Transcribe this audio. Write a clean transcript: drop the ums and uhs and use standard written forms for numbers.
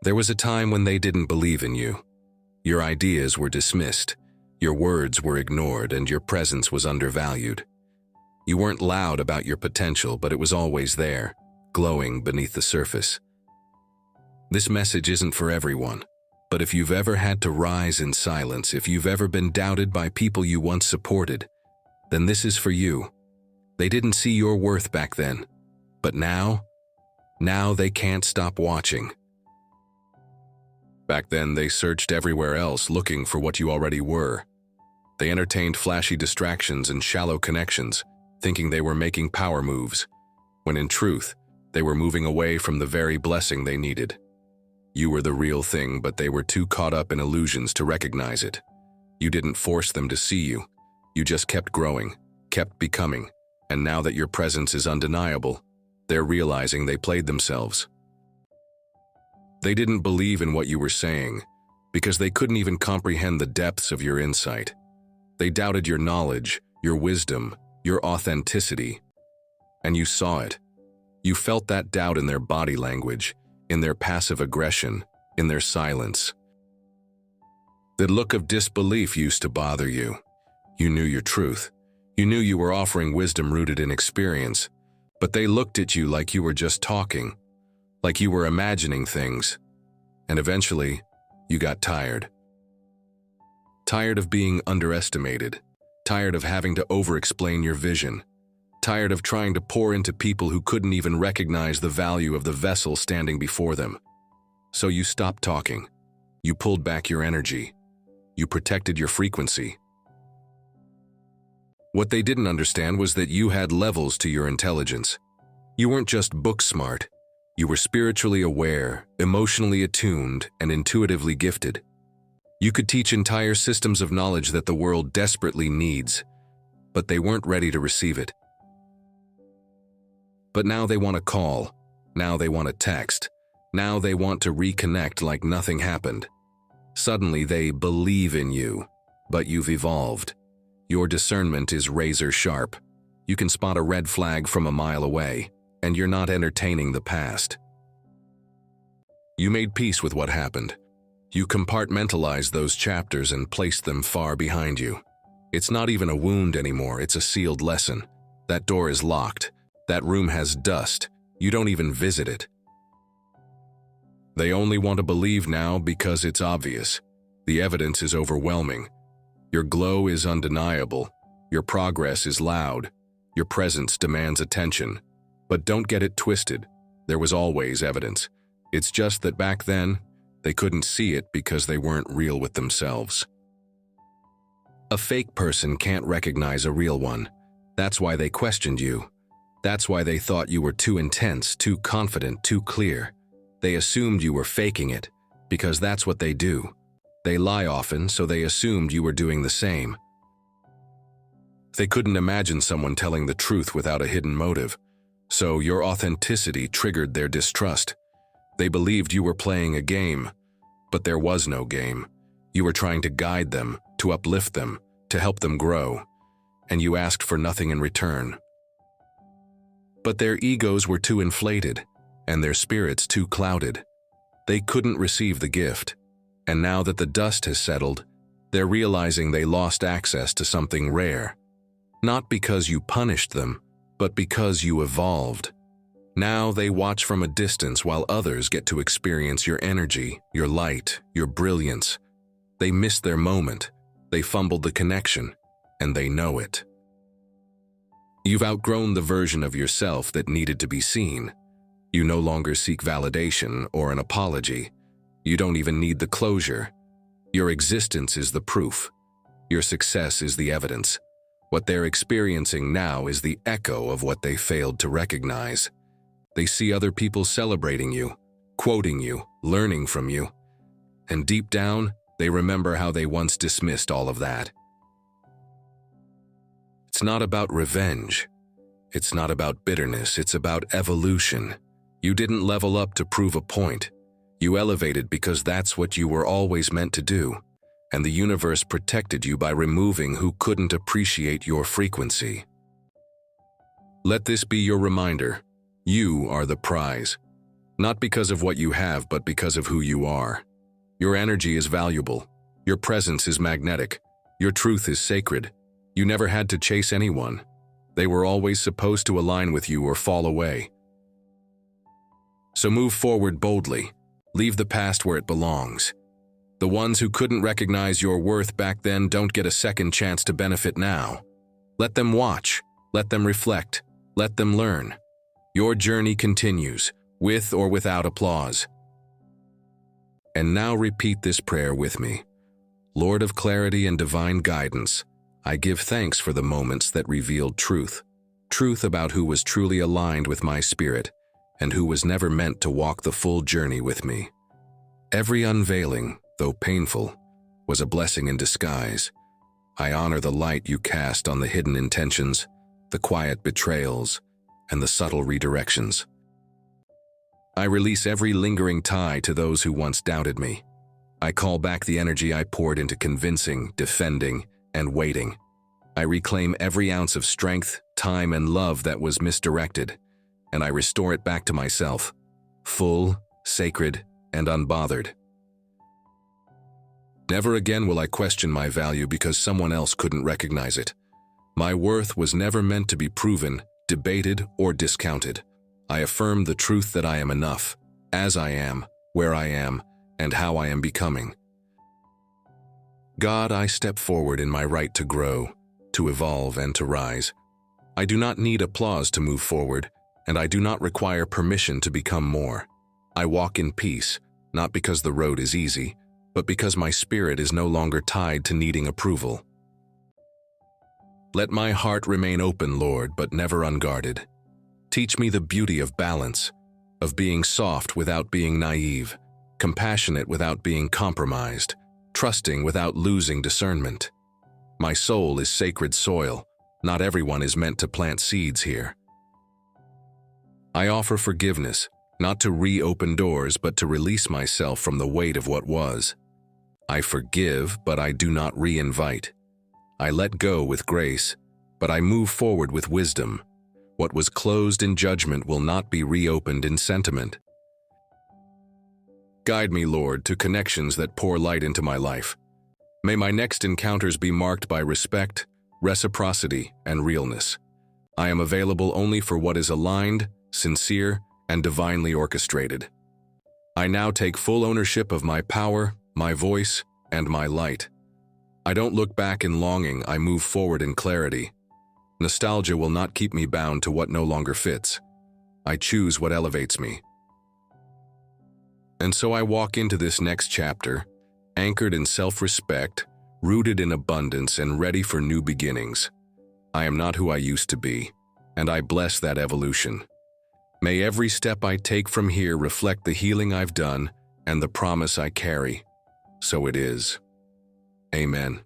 There was a time when they didn't believe in you. Your ideas were dismissed, your words were ignored, and your presence was undervalued. You weren't loud about your potential, but it was always there, glowing beneath the surface. This message isn't for everyone, but if you've ever had to rise in silence, if you've ever been doubted by people you once supported, then this is for you. They didn't see your worth back then, but now they can't stop watching. Back then, they searched everywhere else looking for what you already were. They entertained flashy distractions and shallow connections, thinking they were making power moves, when in truth, they were moving away from the very blessing they needed. You were the real thing, but they were too caught up in illusions to recognize it. You didn't force them to see you. You just kept growing, kept becoming, and now that your presence is undeniable, they're realizing they played themselves. They didn't believe in what you were saying, because they couldn't even comprehend the depths of your insight. They doubted your knowledge, your wisdom, your authenticity. And you saw it. You felt that doubt in their body language, in their passive aggression, in their silence. The look of disbelief used to bother you. You knew your truth. You knew you were offering wisdom rooted in experience, but they looked at you like you were just talking, like you were imagining things. And eventually, you got tired. Tired of being underestimated, tired of having to over-explain your vision, tired of trying to pour into people who couldn't even recognize the value of the vessel standing before them. So you stopped talking. You pulled back your energy. You protected your frequency. What they didn't understand was that you had levels to your intelligence. You weren't just book smart. You were spiritually aware, emotionally attuned, and intuitively gifted. You could teach entire systems of knowledge that the world desperately needs, but they weren't ready to receive it. But now they want to call. Now they want to text. Now they want to reconnect like nothing happened. Suddenly they believe in you, but you've evolved. Your discernment is razor sharp. You can spot a red flag from a mile away, and you're not entertaining the past. You made peace with what happened. You compartmentalized those chapters and placed them far behind you. It's not even a wound anymore, it's a sealed lesson. That door is locked. That room has dust. You don't even visit it. They only want to believe now because it's obvious. The evidence is overwhelming. Your glow is undeniable. Your progress is loud. Your presence demands attention. But don't get it twisted. There was always evidence. It's just that back then, they couldn't see it because they weren't real with themselves. A fake person can't recognize a real one. That's why they questioned you. That's why they thought you were too intense, too confident, too clear. They assumed you were faking it, because that's what they do. They lie often, so they assumed you were doing the same. They couldn't imagine someone telling the truth without a hidden motive, so your authenticity triggered their distrust. They believed you were playing a game, but there was no game. You were trying to guide them, to uplift them, to help them grow, and you asked for nothing in return. But their egos were too inflated, and their spirits too clouded. They couldn't receive the gift, and now that the dust has settled, they're realizing they lost access to something rare. Not because you punished them, but because you evolved. Now they watch from a distance while others get to experience your energy, your light, your brilliance. They missed their moment, they fumbled the connection, and they know it. You've outgrown the version of yourself that needed to be seen. You no longer seek validation or an apology. You don't even need the closure. Your existence is the proof. Your success is the evidence. What they're experiencing now is the echo of what they failed to recognize. They see other people celebrating you, quoting you, learning from you. And deep down, they remember how they once dismissed all of that. It's not about revenge. It's not about bitterness. It's about evolution. You didn't level up to prove a point. You elevated because that's what you were always meant to do. And the universe protected you by removing who couldn't appreciate your frequency. Let this be your reminder. You are the prize. Not because of what you have, but because of who you are. Your energy is valuable. Your presence is magnetic. Your truth is sacred. You never had to chase anyone. They were always supposed to align with you or fall away. So move forward boldly. Leave the past where it belongs. The ones who couldn't recognize your worth back then don't get a second chance to benefit now. Let them watch. Let them reflect. Let them learn. Your journey continues, with or without applause. And now repeat this prayer with me. Lord of clarity and divine guidance, I give thanks for the moments that revealed truth. Truth about who was truly aligned with my spirit and who was never meant to walk the full journey with me. Every unveiling, though painful, was a blessing in disguise. I honor the light you cast on the hidden intentions, the quiet betrayals, and the subtle redirections. I release every lingering tie to those who once doubted me. I call back the energy I poured into convincing, defending, and waiting. I reclaim every ounce of strength, time, and love that was misdirected, and I restore it back to myself, full, sacred, and unbothered. Never again will I question my value because someone else couldn't recognize it. My worth was never meant to be proven, debated, or discounted. I affirm the truth that I am enough, as I am, where I am, and how I am becoming. God, I step forward in my right to grow, to evolve, and to rise. I do not need applause to move forward, and I do not require permission to become more. I walk in peace, not because the road is easy, but because my spirit is no longer tied to needing approval. Let my heart remain open, Lord, but never unguarded. Teach me the beauty of balance, of being soft without being naive, compassionate without being compromised, trusting without losing discernment. My soul is sacred soil. Not everyone is meant to plant seeds here. I offer forgiveness, not to reopen doors, but to release myself from the weight of what was. I forgive, but I do not re-invite. I let go with grace, but I move forward with wisdom. What was closed in judgment will not be reopened in sentiment. Guide me, Lord, to connections that pour light into my life. May my next encounters be marked by respect, reciprocity, and realness. I am available only for what is aligned, sincere, and divinely orchestrated. I now take full ownership of my power, my voice, and my light. I don't look back in longing, I move forward in clarity. Nostalgia will not keep me bound to what no longer fits. I choose what elevates me. And so I walk into this next chapter, anchored in self-respect, rooted in abundance, and ready for new beginnings. I am not who I used to be, and I bless that evolution. May every step I take from here reflect the healing I've done and the promise I carry. So it is. Amen.